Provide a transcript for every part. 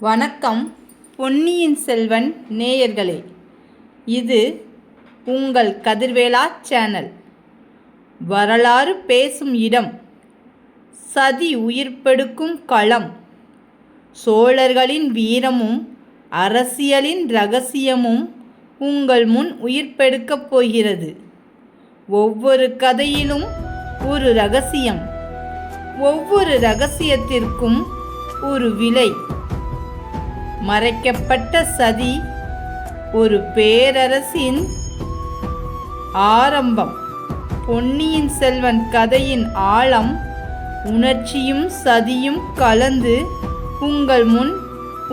வணக்கம் பொன்னியின் செல்வன் நேயர்களே, இது உங்கள் கதிர்வேலா சேனல். வரலாறு பேசும் இடம், சதி உயிர்ப்பெடுக்கும் களம். சோழர்களின் வீரமும் அரசியலின் இரகசியமும் உங்கள் முன் உயிர்ப்பெடுக்கப் போகிறது. ஒவ்வொரு கதையிலும் ஒரு இரகசியம், ஒவ்வொரு இரகசியத்திற்கும் ஒரு விலை. மறைக்கப்பட்ட சதி, ஒரு பேரரசின் ஆரம்பம். பொன்னியின் செல்வன் கதையின் ஆழம், உணர்ச்சியும் சதியும் கலந்து உங்கள் முன்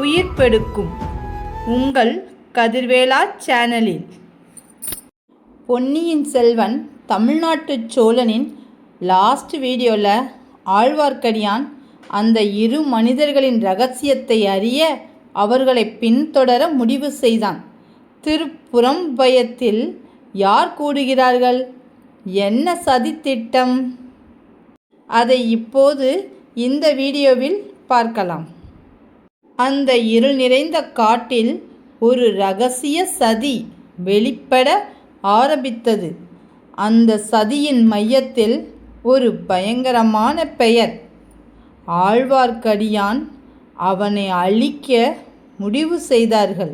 உயிர்ப்பெடுக்கும் உங்கள் கதிர்வேலா சேனலில். பொன்னியின் செல்வன் தமிழ்நாட்டு சோழனின் லாஸ்ட் வீடியோவில் ஆழ்வார்க்கடியான் அந்த இரு மனிதர்களின் இரகசியத்தை அறிய அவர்களை பின்தொடர முடிவு செய்தான். திருப்புறம்பயத்தில் யார் கூடுகிறார்கள்? என்ன சதித்திட்டம்? அதை இப்போது இந்த வீடியோவில் பார்க்கலாம். அந்த இருள் நிறைந்த காட்டில் ஒரு இரகசிய சதி வெளிப்பட ஆரம்பித்தது. அந்த சதியின் மையத்தில் ஒரு பயங்கரமான பெயர். ஆழ்வார்க்கடியான் அவனை அழிக்க முடிவு செய்தார்கள்.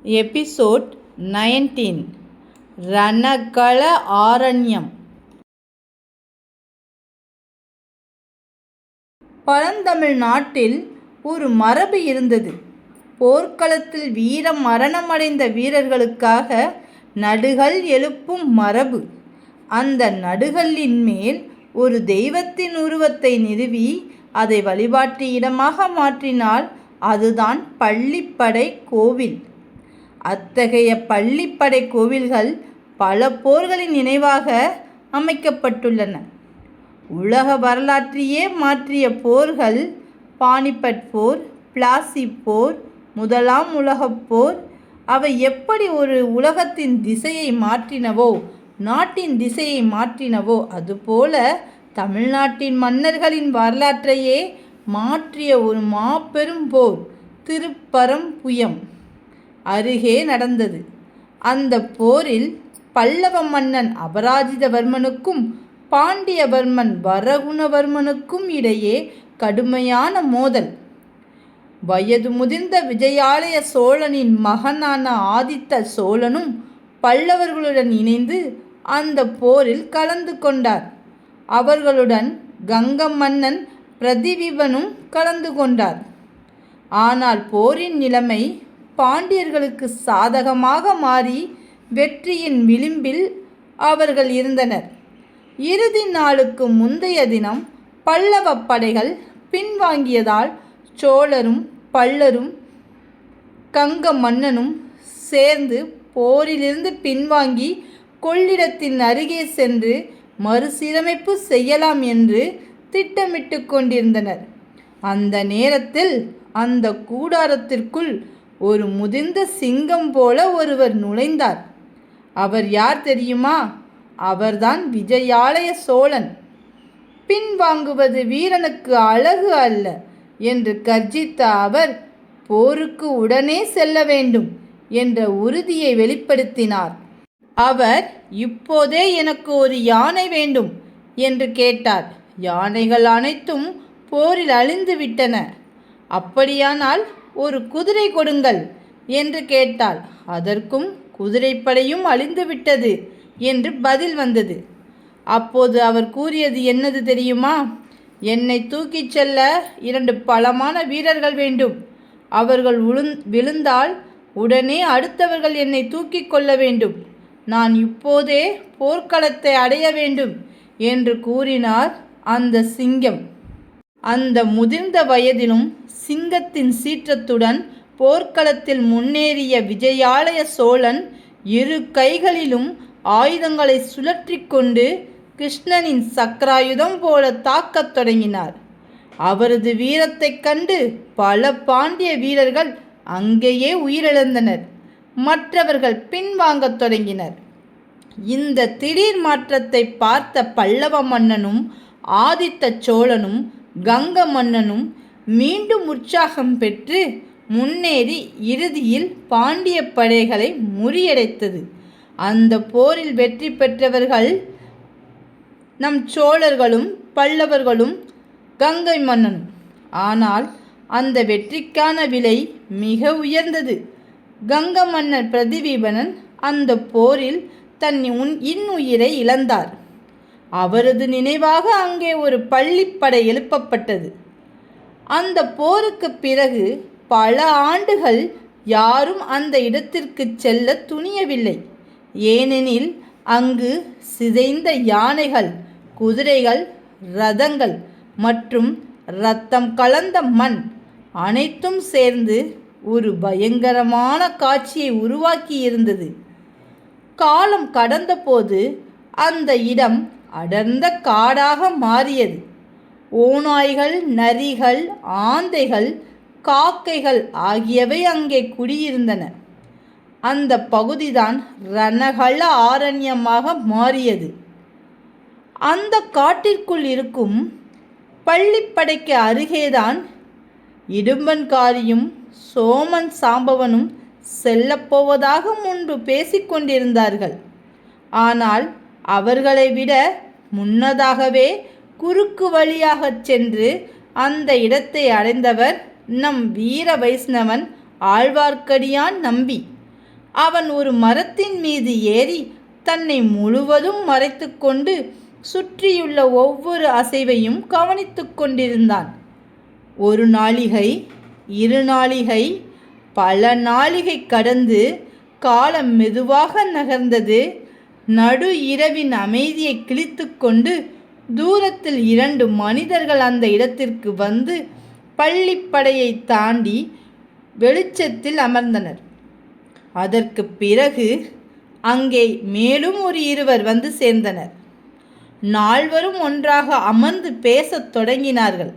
எபிசோட் 19, ரணகள ஆரண்யம். பழந்தமிழ் நாட்டில் ஒரு மரபு இருந்தது. போர்க்களத்தில் வீர மரணமடைந்த வீரர்களுக்காக நடுகள் எழுப்பும் மரபு. அந்த நடுகளின் மேல் ஒரு தெய்வத்தின் உருவத்தை நிறுவி அதை வழிபாட்டு இடமாக மாற்றினால் அதுதான் பள்ளிப்படை கோவில். அத்தகைய பள்ளிப்படை கோவில்கள் பல போர்களின் நினைவாக அமைக்கப்பட்டுள்ளன. உலக வரலாற்றையே மாற்றிய போர்கள், பானிபட் போர், பிளாசி போர், முதலாம் உலகப் போர், அவை எப்படி ஒரு உலகத்தின் திசையை மாற்றினவோ, நாட்டின் திசையை மாற்றினவோ, அதுபோல தமிழ்நாட்டின் மன்னர்களின் வரலாற்றையே மாற்றிய ஒரு மாபெரும் போர் திருப்பரம்புயம் அருகே நடந்தது. அந்த போரில் பல்லவ மன்னன் அபராஜிதவர்மனுக்கும் பாண்டியவர்மன் வரகுணவர்மனுக்கும் இடையே கடுமையான மோதல். வயது முதிர்ந்த விஜயாலய சோழனின் மகனான ஆதித்த சோழனும் பல்லவர்களுடன் இணைந்து அந்த போரில் கலந்து கொண்டார். அவர்களுடன் கங்க மன்னன் பிரதிவிபனும் கலந்து கொண்டார். ஆனால் போரின் நிலைமை பாண்டியர்களுக்கு சாதகமாக மாறி வெற்றியின் விளிம்பில் அவர்கள் இருந்தனர். இறுதி நாளுக்கு முந்தைய தினம் பல்லவ படைகள் பின்வாங்கியதால் சோழரும் பல்லரும் கங்க மன்னனும் சேர்ந்து போரிலிருந்து பின்வாங்கி கொள்ளிடத்தின் அருகே சென்று மறுசீரமைப்பு செய்யலாம் என்று திட்டமிட்டு கொண்டிருந்தனர். அந்த நேரத்தில் அந்த கூடாரத்திற்குள் ஒரு முதிர்ந்த சிங்கம் போல ஒருவர் நுழைந்தார். அவர் யார் தெரியுமா? அவர்தான் விஜயாலய சோழன். பின்வாங்குவது வீரனுக்கு அழகு அல்ல என்று கர்ஜித்த அவர் போருக்கு உடனே செல்ல வேண்டும் என்ற உறுதியை வெளிப்படுத்தினார். அவர் இப்போதே எனக்கு ஒரு யானை வேண்டும் என்று கேட்டார். யானைகள் அனைத்தும் போரில் அழிந்து விட்டன. அப்படியானால் ஒரு குதிரை கொடுங்கள் என்று கேட்டாள். அதற்கும் குதிரைப்படையும் அழிந்துவிட்டது என்று பதில் வந்தது. அப்போது அவர் கூறியது என்னது தெரியுமா? என்னை தூக்கிச் செல்ல 2 பலமான வீரர்கள் வேண்டும். அவர்கள் விழுந்தால் உடனே அடுத்தவர்கள் என்னை தூக்கிக் கொள்ள வேண்டும். நான் இப்போதே போர்க்களத்தை அடைய வேண்டும் என்று கூறினார் அந்த சிங்கம். அந்த முதிர்ந்த வயதிலும் சிங்கத்தின் சீற்றத்துடன் போர்க்களத்தில் முன்னேறிய விஜயாலய சோழன் இரு கைகளிலும் ஆயுதங்களை சுழற்றி கொண்டு கிருஷ்ணனின் சக்கராயுதம் போல தாக்கத் தொடங்கினார். அவரது வீரத்தைக் கண்டு பல பாண்டிய வீரர்கள் அங்கேயே உயிரிழந்தனர். மற்றவர்கள் பின்வாங்கத் தொடங்கினர். இந்த திடீர் மாற்றத்தை பார்த்த பல்லவ மன்னனும் ஆதித்த சோழனும் கங்க மன்னனும் மீண்டும் உற்சாகம் பெற்று முன்னேறி இறுதியில் பாண்டிய படைகளை முறியடைத்தது. அந்த போரில் வெற்றி பெற்றவர்கள் நம் சோழர்களும் பல்லவர்களும் கங்கை மன்னனும். ஆனால் அந்த வெற்றிக்கான விலை மிக உயர்ந்தது. கங்க மன்னர் பிரதிபீபனன் அந்த போரில் தன் இன்னுயிரை இழந்தார். அவரது நினைவாக அங்கே ஒரு பள்ளிப்படை எழுப்பப்பட்டது. அந்த போருக்கு பிறகு பல ஆண்டுகள் யாரும் அந்த இடத்திற்கு செல்ல துணியவில்லை. ஏனெனில் அங்கு சிதைந்த யானைகள், குதிரைகள், ரதங்கள் மற்றும் இரத்தம் கலந்த மண் அனைத்தும் சேர்ந்து ஒரு பயங்கரமான காட்சியை உருவாக்கியிருந்தது. காலம் கடந்தபோது அந்த இடம் அடர்ந்த காடாக மாறியது. ஓநாய்கள், நரிகள், ஆந்தைகள், காக்கைகள் ஆகியவை அங்கே குடியிருந்தன. அந்த பகுதிதான் ரணகள ஆரண்யமாக மாறியது. அந்த காட்டிற்குள் இருக்கும் பள்ளிப்படைக்கு அருகேதான் இடும்பன்காரியும் சோமன் சாம்பவனும் செல்லப்போவதாக முன்பு பேசிக்கொண்டிருந்தார்கள். ஆனால் அவர்களை விட முன்னதாகவே குறுக்கு வழியாகச் சென்று அந்த இடத்தை அடைந்தவர் நம் வீர வைஷ்ணவன் ஆழ்வார்க்கடியான் நம்பி. அவன் ஒரு மரத்தின் மீது ஏறி தன்னை முழுவதும் மறைத்து கொண்டு சுற்றியுள்ள ஒவ்வொரு அசைவையும் கவனித்து கொண்டிருந்தான். ஒரு நாளிகை, 2 நாளிகை, பல நாளிகை கடந்து காலம் மெதுவாக நகர்ந்தது. நடு இரவின் அமைதியை கிழித்து கொண்டு தூரத்தில் 2 மனிதர்கள் அந்த இடத்திற்கு வந்து பள்ளிப்படையை தாண்டி வெளிச்சத்தில் அமர்ந்தனர். அதற்கு பிறகு அங்கே மேலும் ஒரு 2 வந்து சேர்ந்தனர். நால்வரும் ஒன்றாக அமர்ந்து பேசத் தொடங்கினார்கள்.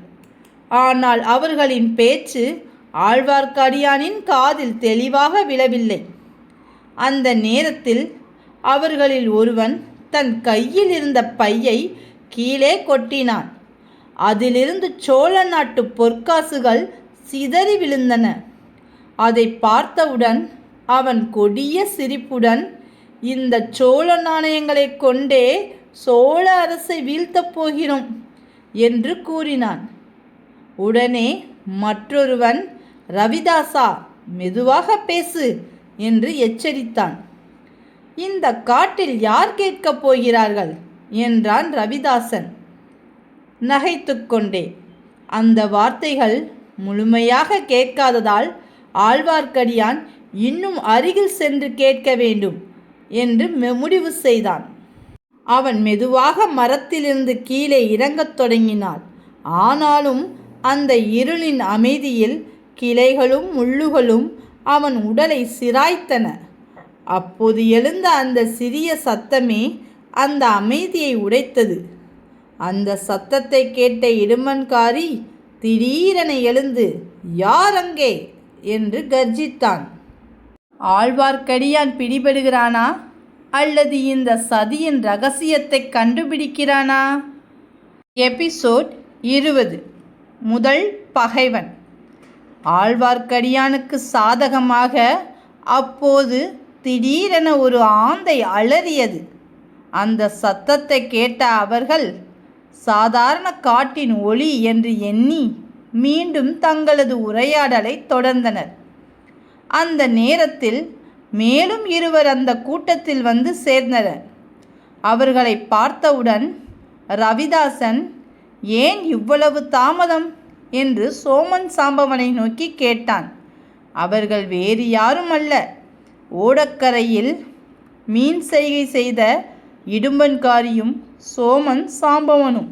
ஆனால் அவர்களின் பேச்சு ஆழ்வார்க்கடியானின் காதில் தெளிவாக விழவில்லை. அந்த நேரத்தில் அவர்களில் ஒருவன் தன் கையில் இருந்த பையை கீழே கொட்டினான். அதிலிருந்து சோழ நாட்டு பொற்காசுகள் சிதறி விழுந்தன. அதை பார்த்தவுடன் அவன் கொடிய சிரிப்புடன், இந்த சோழ நாணயங்களை கொண்டே சோழ அரசை வீழ்த்தப் போகிறோம் என்று கூறினான். உடனே மற்றொருவன், ரவிதாசா, மெதுவாக பேசு என்று எச்சரித்தான். இந்த காட்டில் யார் கேட்கப் போகிறார்கள் என்றான் ரவிதாசன் நகைத்து கொண்டே. அந்த வார்த்தைகள் முழுமையாக கேட்காததால் ஆழ்வார்க்கடியான் இன்னும் அருகில் சென்று கேட்க வேண்டும் என்று முடிவு செய்தான். அவன் மெதுவாக மரத்திலிருந்து கீழே இறங்கத் தொடங்கினான். ஆனாலும் அந்த இருளின் அமைதியில் கிளைகளும் முள்ளுகளும் அவன் உடலை சிராய்த்தன. அப்போது எழுந்த அந்த சிறிய சத்தமே அந்த அமைதியை உடைத்தது. அந்த சத்தத்தை கேட்ட இடும்பன்காரி திடீரென எழுந்து, யார் அங்கே என்று கர்ஜித்தான். ஆழ்வார்க்கடியான் பிடிபடுகிறானா அல்லது இந்த சதியின் ரகசியத்தை கண்டுபிடிக்கிறானா? எபிசோட் 20. முதல் பகைவன். ஆழ்வார்க்கடியானுக்கு சாதகமாக அப்போது திடீரென ஒரு ஆந்தை அலறியது. அந்த சத்தத்தை கேட்ட அவர்கள் சாதாரண காட்டின் ஒலி என்று எண்ணி மீண்டும் தங்களது உரையாடலை தொடர்ந்தனர். அந்த நேரத்தில் மேலும் 2 அந்த கூட்டத்தில் வந்து சேர்ந்தனர். அவர்களை பார்த்தவுடன் ரவிதாசன், ஏன் இவ்வளவு தாமதம் என்று சோமன் சாம்பவனை நோக்கி கேட்டான். அவர்கள் வேறு யாரும் அல்ல, ஓடக்கரையில் மீன் செய்கை செய்த இடும்பன்காரியும் சோமன் சாம்பவனும்.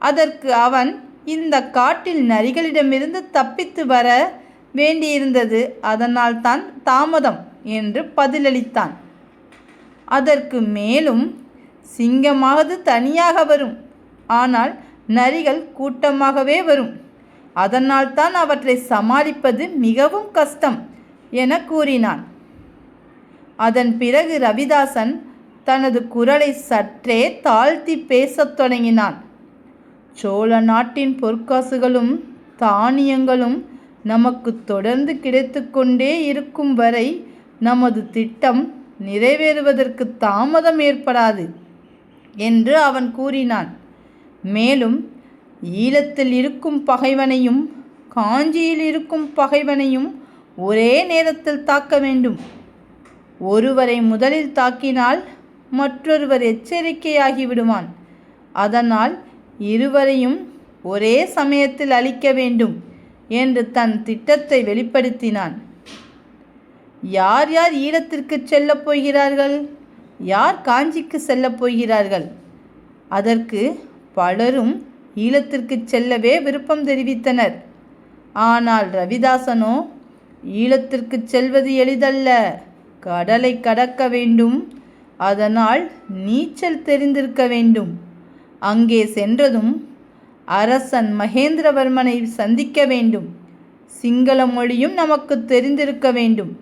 அதற்கு அவன், இந்த காட்டில் நரிகளிடமிருந்து தப்பித்து வர வேண்டியிருந்தது, அதனால் தான் தாமதம் என்று பதிலளித்தான். அதற்கு மேலும், சிங்கமாவது தனியாக வரும், ஆனால் நரிகள் கூட்டமாகவே வரும், அதனால் தான் அவற்றை சமாளிப்பது மிகவும் கஷ்டம் என கூறினான். அதன் பிறகு ரவிதாசன் தனது குரலை சற்றே தாழ்த்தி பேசத் தொடங்கினான். சோழ நாட்டின் பொற்காசுகளும் தானியங்களும் நமக்கு தொடர்ந்து கிடைத்து கொண்டே இருக்கும் வரை நமது திட்டம் நிறைவேறுவதற்கு தாமதம் ஏற்படாது என்று அவன் கூறினான். மேலும் ஈழத்தில் இருக்கும் பகைவனையும் காஞ்சியில் இருக்கும் பகைவனையும் ஒரே நேரத்தில் தாக்க வேண்டும். ஒருவரை முதலில் தாக்கினால் மற்றொருவர் எச்சரிக்கையாகி விடுவான். அதனால் இருவரையும் ஒரே சமயத்தில் அழிக்க வேண்டும் என்று தன் திட்டத்தை வெளிப்படுத்தினான். யார் யார் ஈழத்திற்கு செல்லப் போகிறார்கள், யார் காஞ்சிக்கு செல்லப் போகிறார்கள்? அதற்கு பலரும் ஈழத்திற்கு செல்லவே விருப்பம் தெரிவித்தனர். ஆனால் ரவிதாசனோ, ஈழத்திற்கு செல்வது எளிதல்ல, கடலை கடக்க வேண்டும், அதனால் நீச்சல் தெரிந்திருக்க வேண்டும். அங்கே சென்றதும் அரசன் மகேந்திரவர்மனை சந்திக்க வேண்டும். சிங்கள மொழியும் நமக்கு தெரிந்திருக்க வேண்டும்.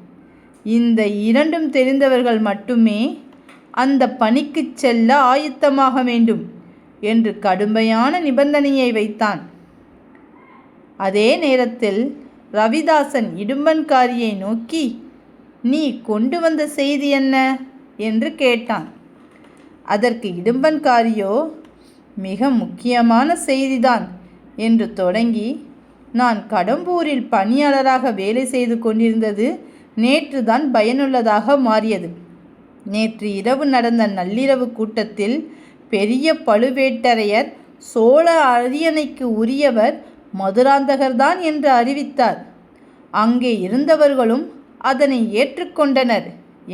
இந்த இரண்டும் தெரிந்தவர்கள் மட்டுமே அந்த பணிக்கு செல்ல ஆயத்தமாக வேண்டும் என்று கடுமையான நிபந்தனையை வைத்தான். அதே நேரத்தில் ரவிதாசன் இடும்பன்காரியை நோக்கி, நீ கொண்டு வந்த செய்தி என்ன என்று கேட்டான். அதற்கு இடும்பன்காரியோ, மிக முக்கியமான செய்திதான் என்று தொடங்கி, நான் கடம்பூரில் பணியாளராக வேலை செய்து கொண்டிருந்தது நேற்று தான் பயனுள்ளதாக மாறியது. நேற்று இரவு நடந்த நள்ளிரவு கூட்டத்தில் பெரிய பழுவேட்டரையர் சோழ அரியணைக்கு உரியவர் மதுராந்தகர்தான் என்று அறிவித்தார். அங்கே இருந்தவர்களும் அதனை ஏற்றுக்கொண்டனர்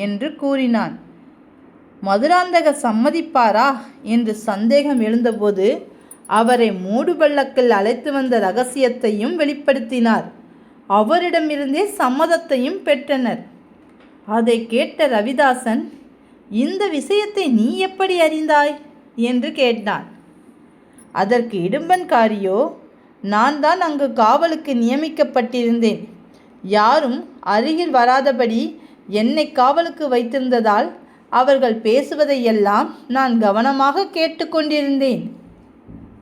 என்று கூறினான். மதுராந்தகர் சம்மதிப்பாரா என்று சந்தேகம் எழுந்தபோது அவரை மூடுபள்ளக்கில் அழைத்து வந்த இரகசியத்தையும் வெளிப்படுத்தினார். அவரிடமிருந்தே சம்மதத்தையும் பெற்றனர். அதை கேட்ட ரவிதாசன், இந்த விஷயத்தை நீ எப்படி அறிந்தாய் என்று கேட்டான். அதற்கு இடும்பன்காரியோ, நான் தான் அங்கு காவலுக்கு நியமிக்கப்பட்டிருந்தேன். யாரும் அருகில் வராதபடி என்னை காவலுக்கு வைத்திருந்ததால் அவர்கள் பேசுவதையெல்லாம் நான் கவனமாக கேட்டுக்கொண்டிருந்தேன்.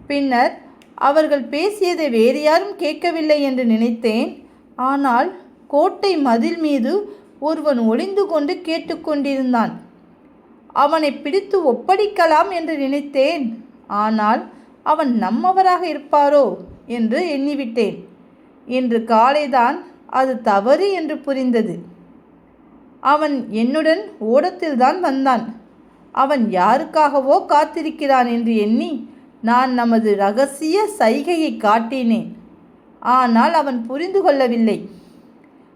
பின்னர் அவர்கள் பேசியதை வேறு யாரும் கேட்கவில்லை என்று நினைத்தேன். ஆனால் கோட்டை மதில் மீது ஒருவன் ஒளிந்து கொண்டு கேட்டுக்கொண்டிருந்தான். அவனை பிடித்து ஒப்படைக்கலாம் என்று நினைத்தேன். ஆனால் அவன் நம்மவராக இருப்பாரோ என்று எண்ணிவிட்டேன். இன்று காலைதான் அது தவறு என்று புரிந்தது. அவன் என்னுடன் ஓடத்தில்தான் வந்தான். அவன் யாருக்காகவோ காத்திருக்கிறான் என்று எண்ணி நான் நமது இரகசிய சைகையை காட்டினேன். ஆனால் அவன் புரிந்து கொள்ளவில்லை.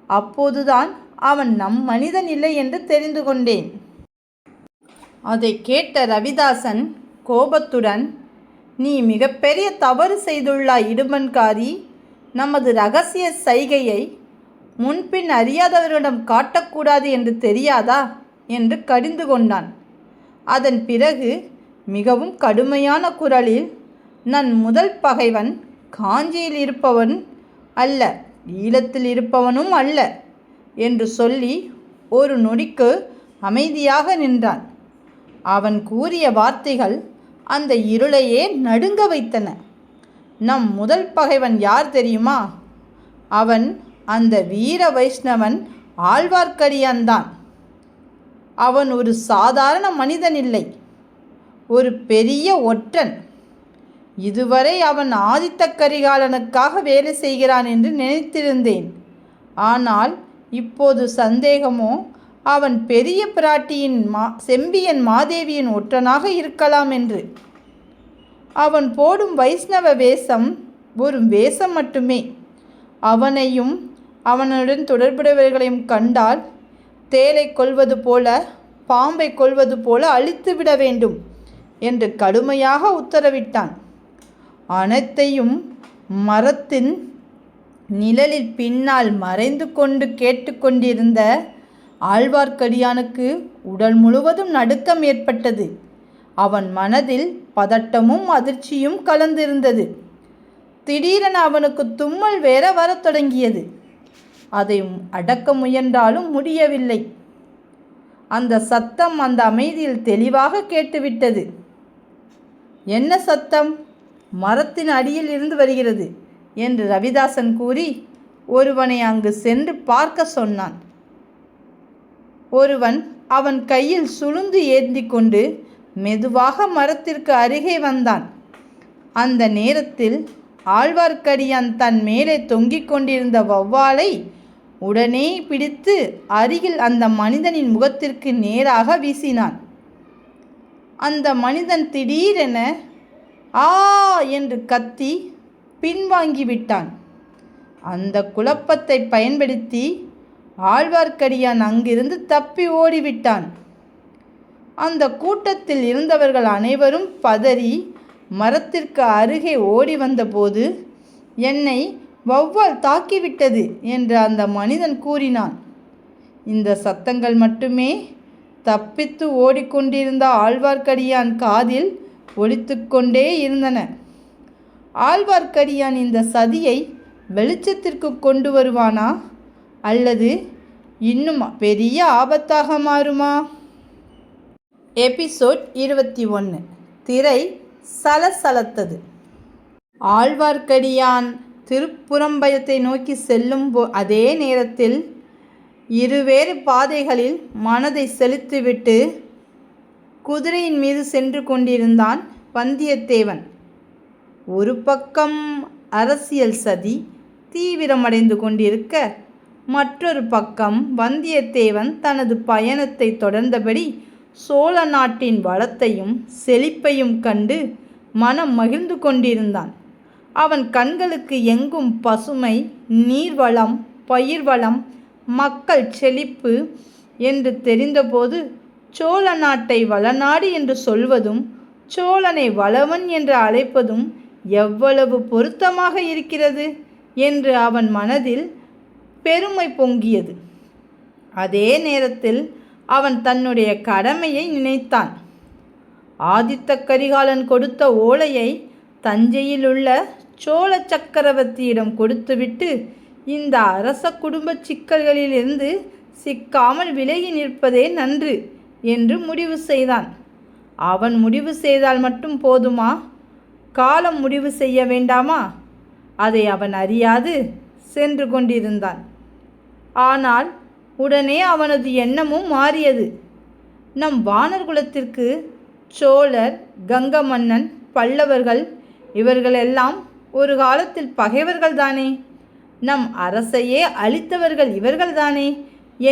அப்போதுதான் அவன் நம் மனிதன் இல்லை என்று தெரிந்து கொண்டேன். அதை கேட்ட ரவிதாசன் கோபத்துடன், நீ மிகப்பெரிய தவறு செய்துள்ளாய் இடும்பன்காரி. நமது இரகசிய சைகையை முன்பின் அறியாதவரிடம் காட்டக்கூடாது என்று தெரியாதா என்று கடிந்து கொண்டான். அதன் பிறகு மிகவும் கடுமையான குரலில், நன் முதல் பகைவன் காஞ்சியில் இருப்பவன் அல்ல, ஈழத்தில் இருப்பவனும் அல்ல என்று சொல்லி ஒரு நொடிக்கு அமைதியாக நின்றான். அவன் கூறிய வார்த்தைகள் அந்த இருளையே நடுங்க வைத்தன. நம் முதல் பகைவன் யார் தெரியுமா? அவன் அந்த வீர வைஷ்ணவன் ஆழ்வார்க்கடியான்தான். அவன் ஒரு சாதாரண மனிதன் இல்லை, ஒரு பெரிய ஒற்றன். இதுவரை அவன் ஆதித்த கரிகாலனுக்காக வேலை செய்கிறான் என்று நினைத்திருந்தேன். ஆனால் இப்போது சந்தேகமோ அவன் பெரிய பிராட்டியின் செம்பியன் மாதேவியின் ஒற்றனாக இருக்கலாம் என்று. அவன் போடும் வைஷ்ணவ வேஷம் ஒரு வேஷம் மட்டுமே. அவனையும் அவனுடன் தொடர்புடையவர்களையும் கண்டால் தேலை கொல்வது போல, பாம்பை கொல்வது போல அழித்துவிட வேண்டும் என்று கடுமையாக உத்தரவிட்டான். அனைத்தையும் மரத்தின் நிழலில் பின்னால் மறைந்து கொண்டு கேட்டுக்கொண்டிருந்த ஆழ்வார்க்கடியானுக்கு உடல் முழுவதும் நடுக்கம் ஏற்பட்டது. அவன் மனதில் பதட்டமும் அதிர்ச்சியும் கலந்திருந்தது. திடீரென அவனுக்கு தும்மல் வேற வரத் தொடங்கியது. அதை அடக்க முயன்றாலும் முடியவில்லை. அந்த சத்தம் அந்த அமைதியில் தெளிவாக கேட்டுவிட்டது. என்ன சத்தம்? மரத்தின் அடியில் இருந்து வருகிறது. என்று ரவிதாசன் கூறி ஒருவனை அங்கு சென்று பார்க்க சொன்னான். ஒருவன் அவன் கையில் சுளுந்து ஏந்தி கொண்டு மெதுவாக மரத்திற்கு அருகே வந்தான். அந்த நேரத்தில் ஆழ்வார்க்கடியான் தன் மேலே தொங்கிக் கொண்டிருந்த வௌவாலை உடனே பிடித்து அருகில் அந்த மனிதனின் முகத்திற்கு நேராக வீசினான். அந்த மனிதன் திடீரென ஆ என்று கத்தி பின்வாங்கிவிட்டான். அந்த குழப்பத்தை பயன்படுத்தி ஆழ்வார்க்கடியான் அங்கிருந்து தப்பி ஓடிவிட்டான். அந்த கூட்டத்தில் இருந்தவர்கள் அனைவரும் பதறி மரத்திற்கு அருகே ஓடி வந்தபோது என்னை வௌவால் தாக்கிவிட்டது என்று அந்த மனிதன் கூறினான். இந்த சத்தங்கள் மட்டுமே தப்பித்து ஓடிக்கொண்டிருந்த ஆழ்வார்க்கடியான் காதில் ஒலித்து கொண்டே இருந்தன. ஆழ்வார்க்கடியான் இந்த சதியை வெளிச்சத்திற்கு கொண்டு வருவானா அல்லது இன்னும் பெரிய ஆபத்தாக மாறுமா? எபிசோட் 21. திரை சலசலத்தது. ஆழ்வார்க்கடியான் திருப்புறம்பயத்தை நோக்கி செல்லும் அதே நேரத்தில் இருவேறு பாதைகளில் மனதை செலுத்திவிட்டு குதிரையின் மீது சென்று கொண்டிருந்தான் வந்தியத்தேவன். ஒரு பக்கம் அரசியல் சதி தீவிரமடைந்து கொண்டிருக்க, மற்றொரு பக்கம் வந்தியத்தேவன் தனது பயணத்தை தொடர்ந்தபடி சோழ நாட்டின் வளத்தையும் செழிப்பையும் கண்டு மனம் மகிழ்ந்து கொண்டிருந்தான். அவன் கண்களுக்கு எங்கும் பசுமை, நீர்வளம், பயிர்வளம், மக்கள் செழிப்பு என்று தெரிந்தபோது சோழ நாட்டை வளநாடு என்று சொல்வதும் சோழனை வளவன் என்று அழைப்பதும் எவ்வளவு பொருத்தமாக இருக்கிறது என்று அவன் மனதில் பெருமை பொங்கியது. அதே நேரத்தில் அவன் தன்னுடைய கடமையை நினைத்தான். ஆதித்த கரிகாலன் கொடுத்த ஓலையை தஞ்சையில் உள்ள சோழ சக்கரவர்த்தியிடம் கொடுத்துவிட்டு இந்த அரச குடும்ப சிக்கல்களிலிருந்து சிக்காமல் விலகி நிற்பதே நன்று என்று முடிவு செய்தான். அவன் முடிவு செய்தால் மட்டும் போதுமா? காலம் முடிவு செய்ய வேண்டாமா? அதை அவன் அறியாது சென்று கொண்டிருந்தான். ஆனால் உடனே அவனது எண்ணமும் மாறியது. நம் வானர் குலத்திற்கு சோழர், கங்க மன்னன், பல்லவர்கள் இவர்களெல்லாம் ஒரு காலத்தில் பகைவர்கள்தானே. நம் அரசையே அழித்தவர்கள் இவர்கள்தானே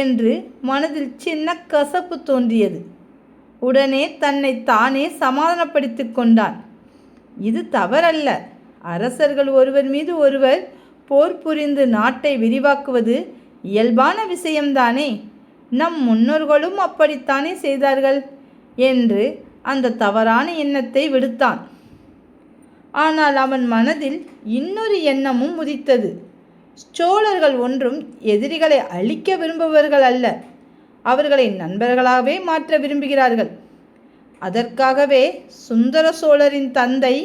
என்று மனதில் சின்ன கசப்பு தோன்றியது. உடனே தன்னை தானே சமாதானப்படுத்தி கொண்டான். இது தவறல்ல. அரசர்கள் ஒருவர் மீது ஒருவர் போர் புரிந்து நாட்டை விரிவாக்குவது இயல்பான விஷயம்தானே. நம் முன்னோர்களும் அப்படித்தானே செய்தார்கள் என்று அந்த தவறான எண்ணத்தை விடுத்தான். ஆனால் அவன் மனதில் இன்னொரு எண்ணமும் உதித்தது. சோழர்கள் ஒன்றும் எதிரிகளை அழிக்க விரும்புபவர்கள் அல்ல, அவர்களை நண்பர்களாகவே மாற்ற விரும்புகிறார்கள். அதற்காகவே சுந்தர சோழரின் தந்தை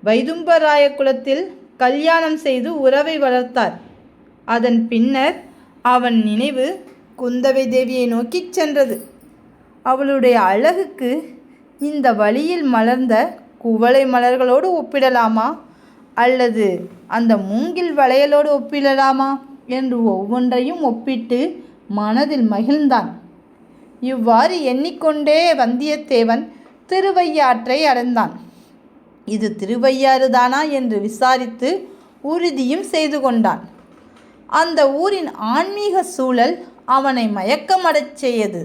வைதும்பராய குலத்தில் கல்யாணம் செய்து உறவை வளர்த்தார். அதன் பின்னர் அவன் நினைவு குந்தவை தேவியை நோக்கி சென்றது. அவளுடைய அழகுக்கு இந்த வழியில் மலர்ந்த குவளை மலர்களோடு ஒப்பிடலாமா அல்லது அந்த மூங்கில் வளையலோடு ஒப்பிடலாமா என்று ஒவ்வொன்றையும் ஒப்பிட்டு மனதில் மகிழ்ந்தான். இவ்வாறு எண்ணிக்கொண்டே வந்தியத்தேவன் திருவையாற்றை அடைந்தான். இது திருவையாறுதானா என்று விசாரித்து உறுதியும் செய்து கொண்டான். அந்த ஊரின் ஆன்மீக சூழல் அவனை மயக்கமடச் செய்தது.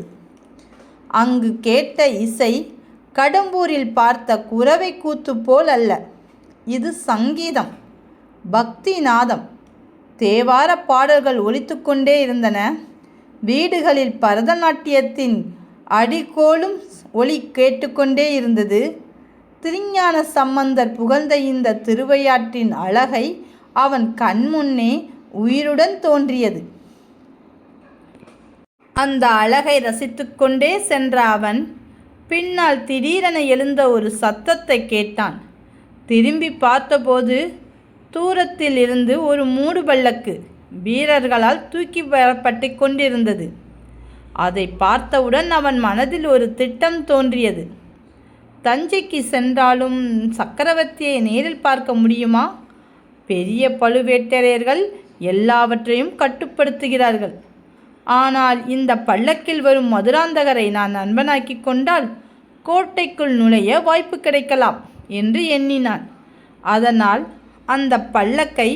அங்கு கேட்ட இசை கடம்பூரில் பார்த்த குரவை கூத்து போல் அல்ல. இது சங்கீதம், பக்தி நாதம். தேவார பாடல்கள் ஒலித்து கொண்டே இருந்தன. வீடுகளில் பரதநாட்டியத்தின் அடிக்கோலும் ஒலி கேட்டுக்கொண்டே இருந்தது. திருஞான சம்பந்தர் புகழ்ந்த இந்த திருவையாற்றின் அழகை அவன் கண்முன்னே உயிருடன் தோன்றியது. அந்த அழகை ரசித்து கொண்டே சென்ற அவன் பின்னால் திடீரென எழுந்த ஒரு சத்தத்தை கேட்டான். திரும்பி பார்த்தபோது தூரத்தில் இருந்து ஒரு மூடு பல்லக்கு வீரர்களால் தூக்கி வரப்பட்டு கொண்டிருந்தது. அதை பார்த்தவுடன் அவன் மனதில் ஒரு திட்டம் தோன்றியது. தஞ்சைக்கு சென்றாலும் சக்கரவர்த்தியை நேரில் பார்க்க முடியுமா? பெரிய பழுவேட்டரையர்கள் எல்லாவற்றையும் கட்டுப்படுத்துகிறார்கள். ஆனால் இந்த பல்லக்கில் வரும் மதுராந்தகரை நான் நண்பனாக்கி கொண்டால் கோட்டைக்குள் நுழைய வாய்ப்பு கிடைக்கலாம் என்று எண்ணினான். அதனால் அந்த பல்லக்கை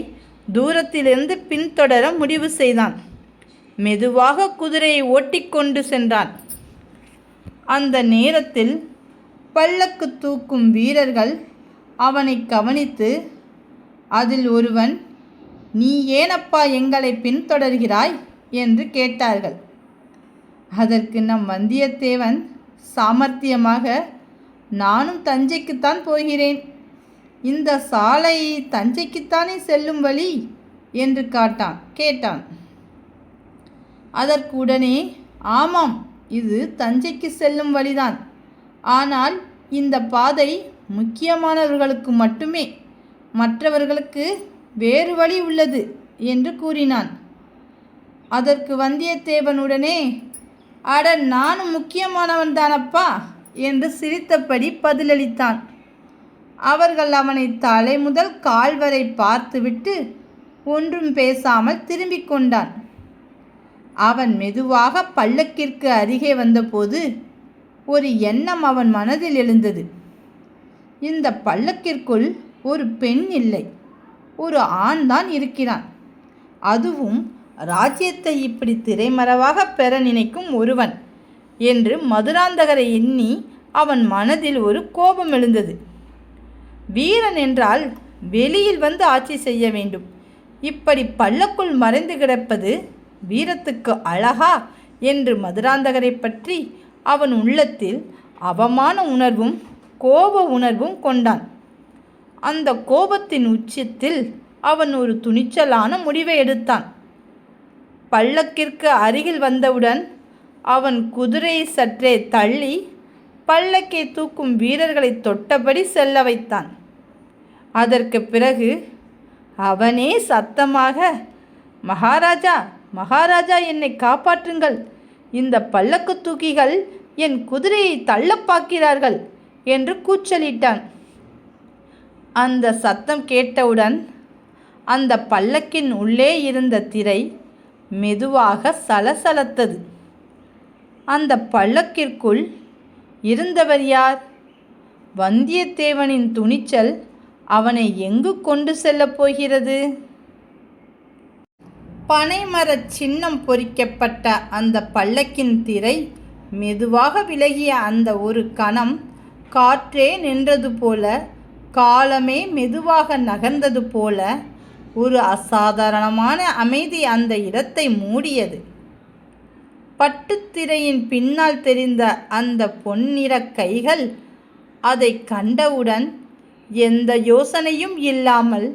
தூரத்திலிருந்து பின்தொடர முடிவு செய்தான். மெதுவாக குதிரையை ஓட்டிக்கொண்டு சென்றான். அந்த நேரத்தில் பல்லக்கு தூக்கும் வீரர்கள் அவனை கவனித்து, அதில் ஒருவன், "நீ ஏனப்பா எங்களை பின்தொடர்கிறாய்?" என்று கேட்டார்கள். அதற்கு நம் வந்தியத்தேவன் சாமர்த்தியமாக, "நானும் தஞ்சைக்குத்தான் போகிறேன். இந்த சாலை தஞ்சைக்குத்தானே செல்லும் வழி?" என்று கேட்டான். அதற்கு உடனே, "ஆமாம், இது தஞ்சைக்கு செல்லும் வழிதான். ஆனால் இந்த பாதை முக்கியமானவர்களுக்கு மட்டுமே, மற்றவர்களுக்கு வேறு வழி உள்ளது" என்று கூறினான். அதற்கு வந்தியத்தேவனுடனே, "அட, நானும் முக்கியமானவன்தானப்பா" என்று சிரித்தபடி பதிலளித்தான். அவர்கள் அவனை தலை முதல் கால் வரை பார்த்துவிட்டு ஒன்றும் பேசாமல் திரும்பிக் கொண்டான். அவன் மெதுவாக பல்லக்கிற்கு அருகே வந்தபோது ஒரு எண்ணம் அவன் மனதில் எழுந்தது. இந்த பல்லக்கிற்குள் ஒரு பெண் இல்லை, ஒரு ஆண் தான் இருக்கிறான். அதுவும் ராஜ்யத்தை இப்படி திரைமறைவாக பெற நினைக்கும் ஒருவன் என்று மதுராந்தகரை எண்ணி அவன் மனதில் ஒரு கோபம் எழுந்தது. வீரன் என்றால் வெளியில் வந்து ஆட்சி செய்ய வேண்டும். இப்படி பல்லக்குள் மறைந்து கிடப்பது வீரத்துக்கு அழகா என்று மதுராந்தகரை பற்றி அவன் உள்ளத்தில் அவமான உணர்வும் கோப உணர்வும் கொண்டான். அந்த கோபத்தின் உச்சத்தில் அவன் ஒரு துணிச்சலான முடிவை எடுத்தான். பல்லக்கிற்கு அருகில் வந்தவுடன் அவன் குதிரையை சற்றே தள்ளி பல்லக்கை தூக்கும் வீரர்களை தொட்டபடி செல்ல வைத்தான். அதற்கு பிறகு அவனே சத்தமாக, "மகாராஜா, மகாராஜா, என்னை காப்பாற்றுங்கள்! இந்த பல்லக்கு தூக்கிகள் என் குதிரையை தள்ளப்பாக்கிறார்கள்" என்று கூச்சலிட்டான். அந்த சத்தம் கேட்டவுடன் அந்த பல்லக்கின் உள்ளே இருந்த திரை மெதுவாக சலசலத்தது. அந்த பல்லக்கிற்குள் இருந்தவர் யார்? வந்தியத்தேவனின் துணிச்சல் அவனை எங்கு கொண்டு செல்லப் போகிறது? பனைமரச் சின்னம் பொறிக்கப்பட்ட அந்த பல்லக்கின் திரை மெதுவாக விலகிய அந்த ஒரு கணம் காற்றே நின்றது போல, காலமே மெதுவாக நகர்ந்தது போல ஒரு அசாதாரணமான அமைதி அந்த இடத்தை மூடியது. பட்டுத்திரையின் பின்னால் தெரிந்த அந்த பொன்னிற கைகள் அதை கண்டவுடன் எந்த யோசனையும் இல்லாமல்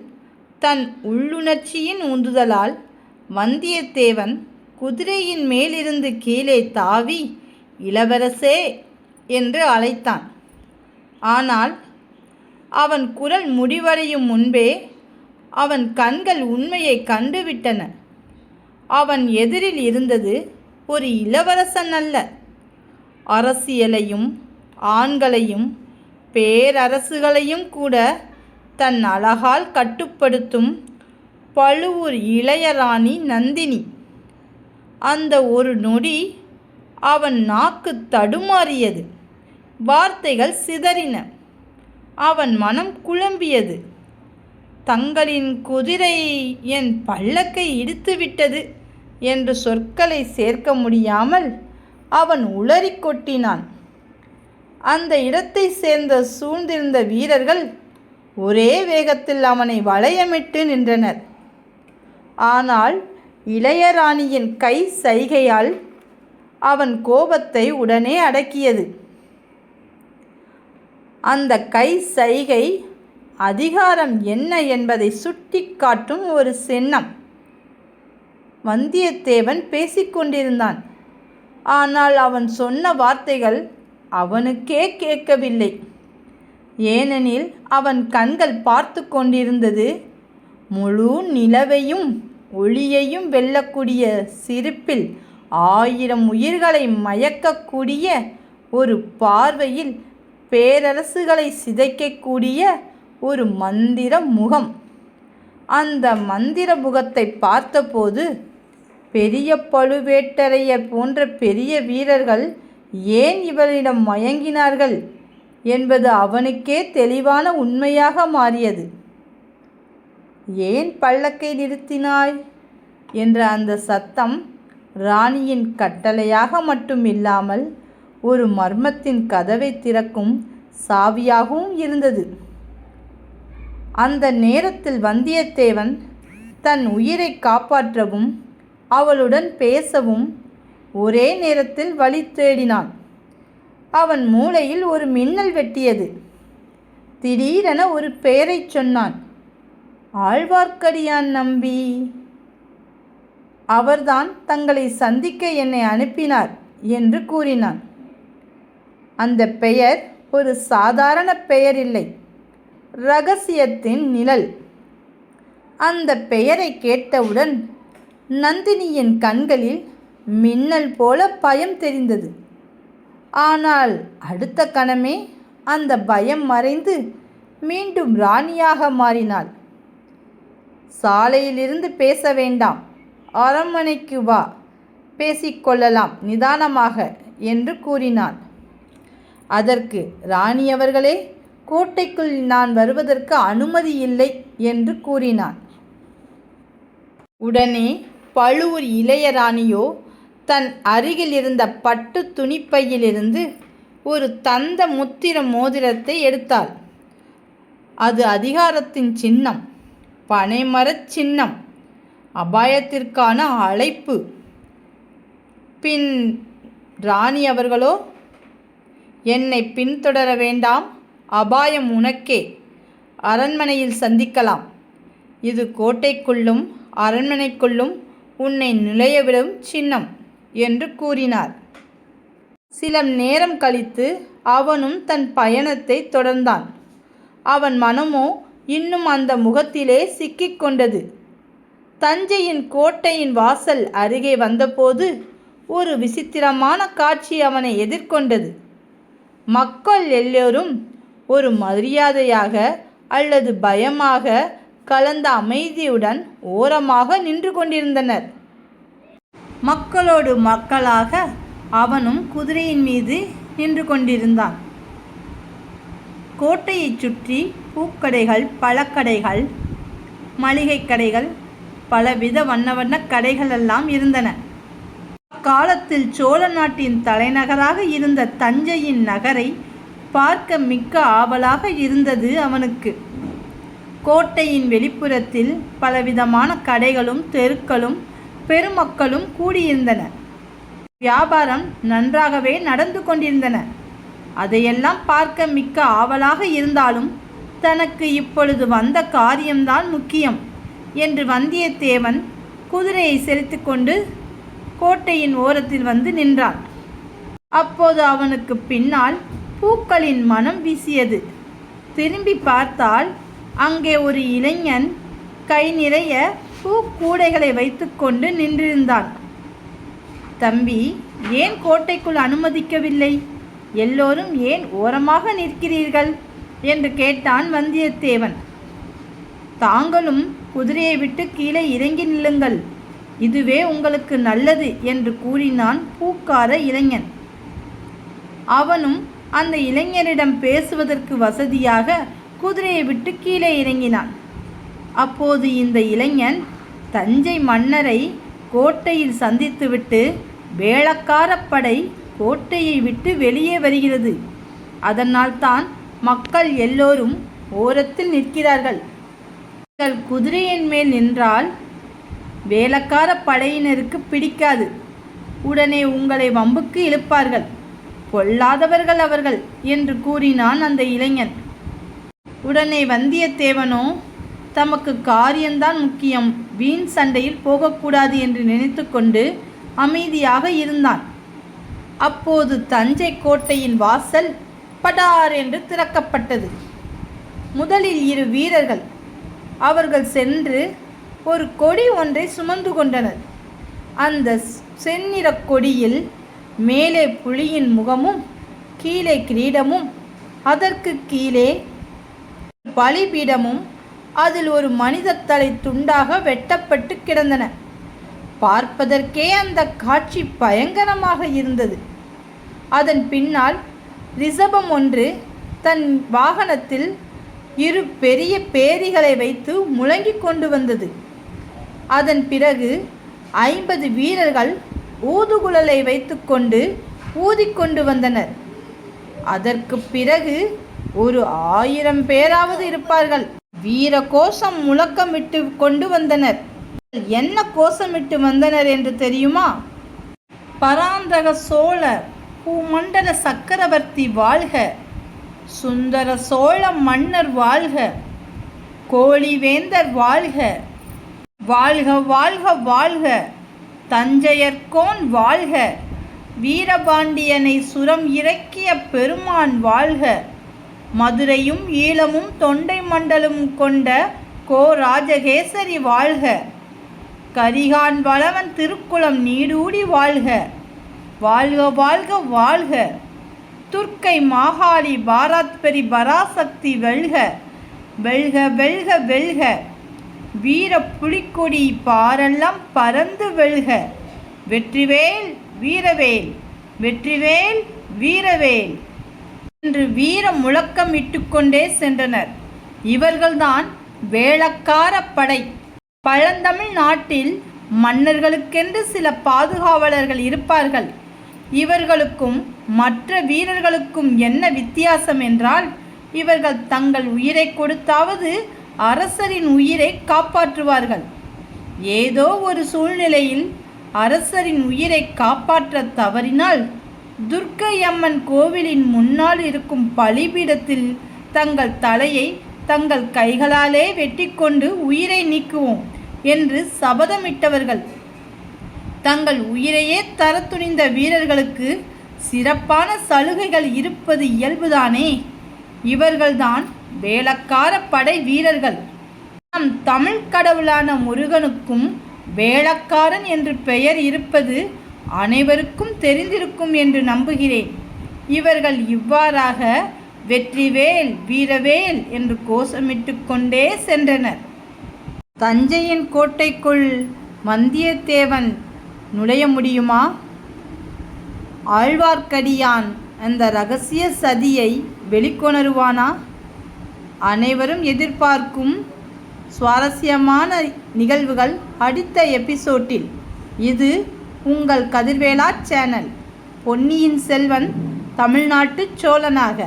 தன் உள்ளுணர்ச்சியின் உந்துதலால் வந்தியத்தேவன் குதிரையின் மேலிருந்து கீழே தாவி, "இளவரசே" என்று அழைத்தான். ஆனால் அவன் குரல் முடிவடையும் முன்பே அவன் கண்கள் உண்மையை கண்டுவிட்டன. அவன் எதிரில் இருந்தது ஒரு இளவரசன் அல்ல, அரசியலையும் ஆண்களையும் பேரரசுகளையும் கூட தன் அழகால் கட்டுப்படுத்தும் பழுவூர் இளையராணி நந்தினி. அந்த ஒரு நொடி அவன் நாக்கு தடுமாறியது, வார்த்தைகள் சிதறின, அவன் மனம் குழம்பியது. "தங்களின் குதிரை என் பல்லக்கை இடித்துவிட்டது" என்று சொற்களை சேர்க்க முடியாமல் அவன் உளறி கொட்டினான். அந்த இடத்தை சேர்ந்த சூழ்ந்திருந்த வீரர்கள் ஒரே வேகத்தில் அவனை வளையமிட்டு நின்றனர். ஆனால் இளையராணியின் கை சைகையால் அவன் கோபத்தை உடனே அடக்கியது. அந்த கை சைகை அதிகாரம் என்ன என்பதை சுட்டி காட்டும் ஒரு சின்னம். வந்தியத்தேவன் பேசிக்கொண்டிருந்தான். ஆனால் அவன் சொன்ன வார்த்தைகள் அவனுக்கே கேட்கவில்லை. ஏனெனில் அவன் கண்கள் பார்த்து கொண்டிருந்தது முழு நிலவையும் ஒளியையும் வெல்லக்கூடிய சிரிப்பில் 1000 உயிர்களை மயக்கக்கூடிய ஒரு பார்வையில் பேரரசுகளை சிதைக்கக்கூடிய ஒரு மந்திர முகம். அந்த மந்திர முகத்தை பார்த்தபோது பெரிய பழுவேட்டரையர் போன்ற பெரிய வீரர்கள் ஏன் இவரிடம் மயங்கினார்கள் என்பது அவனுக்கே தெளிவான உண்மையாக மாறியது. ஏன் பல்லக்கை நிறுத்தினாய் என்ற அந்த சத்தம் ராணியின் கட்டளையாக மட்டும் இல்லாமல் ஒரு மர்மத்தின் கதவை திறக்கும் சாவியாகவும் இருந்தது. அந்த நேரத்தில் வந்தியத்தேவன் தன் உயிரை காப்பாற்றவும் அவளுடன் பேசவும் ஒரே நேரத்தில் வழி தேடினான். அவன் மூளையில் ஒரு மின்னல் வெட்டியது. திடீரென ஒரு பெயரை சொன்னான். ஆழ்வார்க்கடியான் நம்பி. அவர்தான் தங்களை சந்திக்க என்னை அனுப்பினார் என்று கூறினான். அந்த பெயர் ஒரு சாதாரண பெயர் இல்லை, இரகசியத்தின் நிழல். அந்த பெயரை கேட்டவுடன் நந்தினியின் கண்களில் மின்னல் போல பயம் தெரிந்தது. ஆனால் அடுத்த கணமே அந்த பயம் மறைந்து மீண்டும் ராணியாக மாறினாள். சாலையிலிருந்து பேச வேண்டாம், அரண்மனைக்கு வா, பேசிக்கொள்ளலாம் நிதானமாக என்று கூறினாள். அதற்கு ராணி அவர்களே, கோட்டைக்குள் நான் வருவதற்கு அனுமதி இல்லை என்று கூறினான். உடனே பழுவூர் இளையராணியோ தன் அருகில் இருந்த பட்டு துணிப்பையிலிருந்து ஒரு தந்த முத்திர மோதிரத்தை எடுத்தாள். அது அதிகாரத்தின் சின்னம், பனைமரச் சின்னம், அபாயத்திற்கான அழைப்பு. பின் ராணி அவர்களோ, என்னை பின்தொடர வேண்டாம், அபாயம் உனக்கே, அரண்மனையில் சந்திக்கலாம். இது கோட்டைக்குள்ளும் அரண்மனைக்குள்ளும் உன்னை நுழையவிடும் சின்னம் என்று கூறினார். சில நேரம் கழித்து அவனும் தன் பயணத்தை தொடர்ந்தான். அவன் மனமோ இன்னும் அந்த முகத்திலே சிக்கிக்கொண்டது. தஞ்சையின் கோட்டையின் வாசல் அருகே வந்தபோது ஒரு விசித்திரமான காட்சி அவனை எதிர்கொண்டது. மக்கள் எல்லோரும் ஒரு மரியாதையாக அல்லது பயமாக கலந்த அமைதியுடன் ஓரமாக நின்று கொண்டிருந்தனர். மக்களோடு மக்களாக அவனும் குதிரையின் மீது நின்று கொண்டிருந்தான். கோட்டையைச் சுற்றி பூக்கடைகள், பழக்கடைகள், மளிகை கடைகள், பலவித வண்ண வண்ண கடைகளெல்லாம் இருந்தன. அக்காலத்தில் சோழ நாட்டின் தலைநகராக இருந்த தஞ்சையின் நகரை பார்க்க மிக்க ஆவலாக இருந்தது அவனுக்கு. கோட்டையின் வெளிப்புறத்தில் பலவிதமான கடைகளும் தெருக்களும் பெருமக்களும் கூடியிருந்தன. வியாபாரம் நன்றாகவே நடந்து கொண்டிருந்தன. அதையெல்லாம் பார்க்க மிக்க ஆவலாக இருந்தாலும் தனக்கு இப்பொழுது வந்த காரியம்தான் முக்கியம் என்று வந்தியத்தேவன் குதிரையை செலுத்தி கொண்டு கோட்டையின் ஓரத்தில் வந்து நின்றான். அப்போது அவனுக்கு பின்னால் பூக்களின் மனம் வீசியது. திரும்பி பார்த்தால் அங்கே ஒரு இளைஞன் கை நிறைய பூக்கூடைகளை வைத்துக்கொண்டு நின்றிருந்தான். தம்பி, ஏன் கோட்டைக்குள் அனுமதிக்கவில்லை? எல்லோரும் ஏன் ஓரமாக நிற்கிறீர்கள் என்று கேட்டான் வந்தியத்தேவன். தாங்களும் குதிரையை விட்டு கீழே இறங்கி நில்லுங்கள், இதுவே உங்களுக்கு நல்லது என்று கூறினான் பூக்கார இளைஞன். அவனும் அந்த இளைஞரிடம் பேசுவதற்கு வசதியாக குதிரையை விட்டு கீழே இறங்கினான். அப்போது இந்த இளைஞன் தஞ்சை மன்னரை கோட்டையில் சந்தித்துவிட்டு வேளக்காரப்படை கோட்டையை விட்டு வெளியே வருகிறது, அதனால்தான் மக்கள் எல்லோரும் ஓரத்தில் நிற்கிறார்கள். நீங்கள் குதிரையின் மேல் நின்றால் வேளக்கார படையினருக்கு பிடிக்காது, உடனே உங்களை வம்புக்கு இழுப்பார்கள், பொல்லாதவர்கள் அவர்கள் என்று கூறினான் அந்த இளைஞன். உடனே வந்தியத்தேவனோ தமக்கு காரியம்தான் முக்கியம், வீண் சண்டையில் போகக்கூடாது என்று நினைத்து கொண்டு அமைதியாக இருந்தான். அப்போது தஞ்சை கோட்டையின் வாசல் படார் என்று திறக்கப்பட்டது. முதலில் 2 வீரர்கள் அவர்கள் சென்று ஒரு கொடி ஒன்றை சுமந்து கொண்டனர். அந்த செந்நிற கொடியில் மேலே புலியின் முகமும் கீழே கிரீடமும் அதற்கு கீழே பலிபீடமும் அதில் ஒரு மனித தலை துண்டாக வெட்டப்பட்டு கிடந்தன. பார்ப்பதற்கே அந்த காட்சி பயங்கரமாக இருந்தது. அதன் பின்னால் ரிஷபம் ஒன்று தன் வாகனத்தில் 2 பெரிய பேரிகளை வைத்து முழங்கிக் கொண்டு வந்தது. அதன் பிறகு 50 வீரர்கள் ஊதுகுழலை வைத்துக்கொண்டு ஊதிக்கொண்டு வந்தனர். அதற்கு பிறகு ஒரு 1000 பேராவது இருப்பார்கள். வீர கோஷம் முழக்கமிட்டு கொண்டு வந்தனர். என்ன கோஷமிட்டு வந்தனர் என்று தெரியுமா? பராந்தக சோழ பூமண்டல சக்கரவர்த்தி வாழ்க, சுந்தர சோழ மன்னர் வாழ்க, கோழிவேந்தர் வாழ்க, வாழ்க வாழ்க வாழ்க, தஞ்சையர்கோன் வாழ்க, வீரபாண்டியனை சுரம் இறக்கிய பெருமான் வாழ்க, மதுரையும் ஈழமும் தொண்டை மண்டலமும் கொண்ட ராஜகேசரி வாழ்க, கரிகான் வளவன் திருக்குளம் நீடூடி வாழ்க, வாழ்க வாழ்க வாழ்க, துர்க்கை மாகாளி பாராத்பரி பராசக்தி வெல்க, வெல்க வெல்க வெல்க, வீர புலிக்கொடி பாரெல்லாம் பறந்து வெல்க, வெற்றிவேல் வீரவேல், வெற்றிவேல் வீரவேல் என்று வீர முழக்கம் இட்டுக்கொண்டே சென்றனர். இவர்கள்தான் வேளக்கார படை. பழந்தமிழ் நாட்டில் மன்னர்களுக்கென்று சில பாதுகாவலர்கள் இருப்பார்கள். இவர்களுக்கும் மற்ற வீரர்களுக்கும் என்ன வித்தியாசம் என்றால், இவர்கள் தங்கள் உயிரை கொடுத்தாவது அரசரின் உயிரை காப்பாற்றுவார்கள். ஏதோ ஒரு சூழ்நிலையில் அரசரின் உயிரை காப்பாற்ற தவறினால் துர்க்கை அம்மன் கோவிலின் முன்னால் இருக்கும் பலிபீடத்தில் தங்கள் தலையை தங்கள் கைகளாலே வெட்டிக்கொண்டு உயிரை நீக்குவோம் என்று சபதமிட்டவர்கள். தங்கள் உயிரையே தர துணிந்த வீரர்களுக்கு சிறப்பான சலுகைகள் இருப்பது இயல்புதானே. இவர்கள்தான் வேளக்கார படை வீரர்கள். நம் தமிழ் கடவுளான முருகனுக்கும் வேளக்காரன் என்று பெயர் இருப்பது அனைவருக்கும் தெரிந்திருக்கும் என்று நம்புகிறேன். இவர்கள் இவ்வாறாக வெற்றிவேல் வீரவேல் என்று கோஷமிட்டு கொண்டே சென்றனர். தஞ்சையின் கோட்டைக்குள் வந்தியத்தேவன் நுழைய முடியுமா? ஆழ்வார்க்கடியான் அந்த இரகசிய சதியை வெளிக்கொணருவானா? அனைவரும் எதிர்பார்க்கும் சுவாரஸ்யமான நிகழ்வுகள் அடுத்த எபிசோட்டில். இது உங்கள் கதிர்வேலா சேனல். பொன்னியின் செல்வன் தமிழ்நாட்டு சோழனாக.